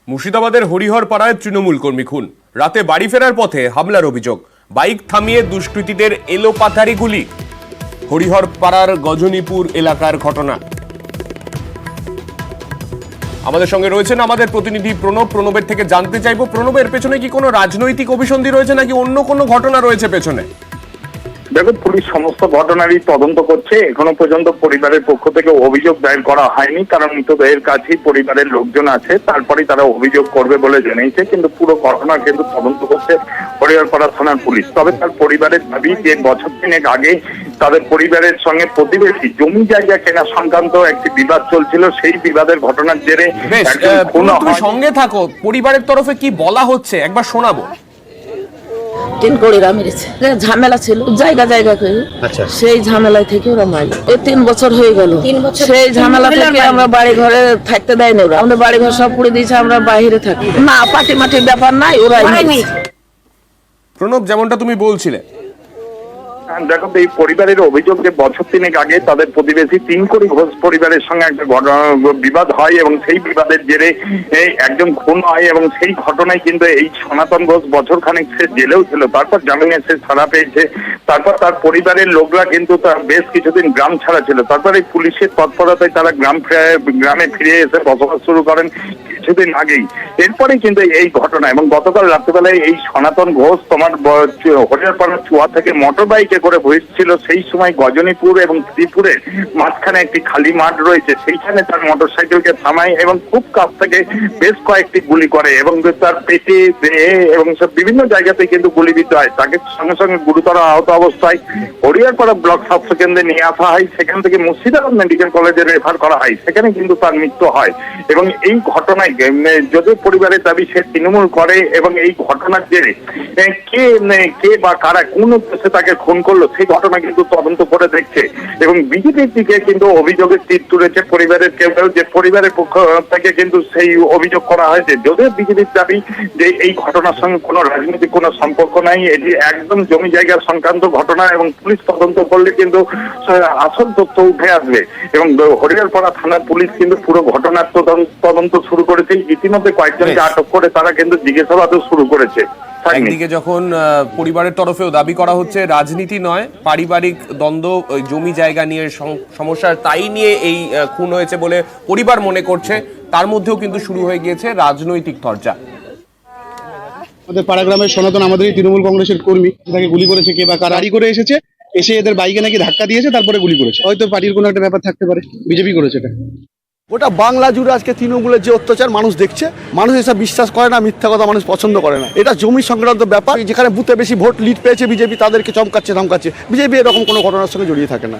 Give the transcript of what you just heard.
মুর্শিদাবাদের হরিহরপাড়ায় তৃণমূল কর্মী খুন, রাতে বাড়ি ফেরার পথে হামলার অভিযোগ, বাইক থামিয়ে দুষ্কৃতীদের এলোপাথারি গুলি। হরিহরপাড়ার গজনীপুর এলাকার ঘটনা। আমাদের সঙ্গে রয়েছেন আমাদের প্রতিনিধি প্রণবের থেকে জানতে চাইবো, প্রণবের পেছনে কি কোনো রাজনৈতিক অভিসন্ধি রয়েছে নাকি অন্য কোনো ঘটনা রয়েছে পেছনে? দেখো, পুলিশ সমস্ত ঘটনারই তদন্ত করছে। এখনো পর্যন্ত পরিবারের পক্ষ থেকে অভিযোগ দায়ের করা হয়নি, কারণ মৃতদেহের কাছেই পরিবারের লোকজন আছে, তারপরে তারা অভিযোগ করবে বলে জানিয়েছে। কিন্তু পুরো ঘটনা কিন্তু তদন্ত করছে হরিহরপাড়া থানার পুলিশ। তবে তার পরিবারের দাবি যে বছর তিনেক আগে তাদের পরিবারের সঙ্গে প্রতিবেশী জমি জায়গা কেনা সংক্রান্ত একটি বিবাদ চলছিল। সেই বিবাদের ঘটনার জেরে তুমি সঙ্গে থাকো, পরিবারের তরফে কি বলা হচ্ছে একবার শোনাবো। তিন কড়িরা মেরেছে, ঝামেলা ছিল জায়গা জায়গা করে। সেই ঝামেলা থেকে ওরা মারি, এই 3 বছর হয়ে গেল। সেই ঝামেলা থেকে আমরা বাড়ি ঘরে থাকতে দেয় না, ওরা আমাদের বাড়ি ঘর সব পুড়ে দিয়েছে, আমরা বাইরে থাকি না। পাটি মাটির ব্যাপার নাই, ওরা প্রণব, যেমনটা তুমি বলছিলে, দেখো, এই পরিবারের অভিযোগ যে বছর তিনেক আগে তাদের প্রতিবেশী তিনকড়ি ঘোষ পরিবারের সঙ্গে একটা বিবাদ হয় এবং সেই বিবাদের জেরে একজন খুন হয় এবং সেই ঘটনায় কিন্তু এই সনাতন ঘোষ বছর খানেক সে জেলেও ছিল, তারপর জামিনে সে ছাড়া পেয়েছে। তারপর তার পরিবারের লোকরা কিন্তু তার বেশ কিছুদিন গ্রাম ছাড়া ছিল। তারপর এই পুলিশের তৎপরতায় তারা গ্রামে ফিরে এসে বসবাস শুরু করেন কিছুদিন আগেই। এরপরে কিন্তু এই ঘটনা, এবং গতকাল রাত্রিবেলায় এই সনাতন ঘোষ তোমার হরিহরপাড়া চুয়া থেকে মোটর বাইকে করে বসছিল। সেই সময় গজনীপুর এবং শ্রীপুরের মাঝখানে একটি খালি মাঠ রয়েছে, সেইখানে তার মোটর সাইকেলকে থামায় এবং খুব কাছ থেকে বেশ কয়েকটি গুলি করে এবং তার পেটে দেহে এবং সব বিভিন্ন জায়গাতে কিন্তু গুলিবিদ্ধ হয়। তাকে সঙ্গে সঙ্গে গুরুতর আহত অবস্থায় হরিহরপাড়া ব্লক স্বাস্থ্য কেন্দ্রে নিয়ে আসা হয়। সেখান থেকে মুর্শিদাবাদ মেডিকেল কলেজে রেফার করা হয়, সেখানে কিন্তু তার মৃত্যু হয়। এবং এই ঘটনায় যদিও পরিবারের দাবি সে তৃণমূল করে এবং এই ঘটনার জেরে কে বা কারা কোন উদ্দেশ্যে তাকে খুন করলো সেই ঘটনা কিন্তু তদন্ত করে দেখছে। এবং বিজেপির দিকে কিন্তু অভিযোগের তীর তুলেছে পরিবারের কেউ কেউ, যে পরিবারের পক্ষ থেকে কিন্তু সেই অভিযোগ করা হয়েছে। যদিও বিজেপির দাবি যে এই ঘটনার সঙ্গে কোনো রাজনৈতিক কোনো সম্পর্ক নাই, এটি একদম জমি জায়গা সংক্রান্ত ঘটনা এবং পুলিশ তদন্ত করলে কিন্তু আসল তথ্য উঠে আসবে। এবং হরিহরপাড়া থানার পুলিশ কিন্তু পুরো ঘটনার তদন্ত শুরু করেছে। ইতিমধ্যে কয়েকজনকে আটক করে তারা কিন্তু জিজ্ঞাসাবাদও শুরু করেছে। একদিকে যখন পরিবারের তরফেও দাবি করা হচ্ছে রাজনীতি নয়, পারিবারিক দ্বন্দ্ব, জমি জায়গা নিয়ে সমস্যা, তাই নিয়ে এই খুন হয়েছে বলে পরিবার মনে করছে, তার মধ্যেও কিন্তু শুরু হয়ে গিয়েছে রাজনৈতিক চর্চা। আমাদের পাড়াগ্রামের সনাতন আমাদেরই তৃণমূল কংগ্রেসের কর্মী, তাকে গুলি করেছে কে বা কারা, গাড়ি করে এসেছে, এসে এদের বাইকে নাকি ধাক্কা দিয়েছে, তারপরে গুলি করেছে। হয়তো পার্টির কোনো একটা ব্যাপার থাকতে পারে, বিজেপি করেছে এটা। গোটা বাংলা জুড়ে আজকে তৃণমূলের যে অত্যাচার মানুষ দেখছে, মানুষ এসব বিশ্বাস করে না, মিথ্যা কথা মানুষ পছন্দ করে না। এটা জমি সংক্রান্ত ব্যাপার, যেখানে বুথে বেশি ভোট লিড পেয়েছে বিজেপি, তাদেরকে চমকাচ্ছে ধমকাচ্ছে। বিজেপি এরকম কোনো ঘটনার সঙ্গে জড়িয়ে থাকে না।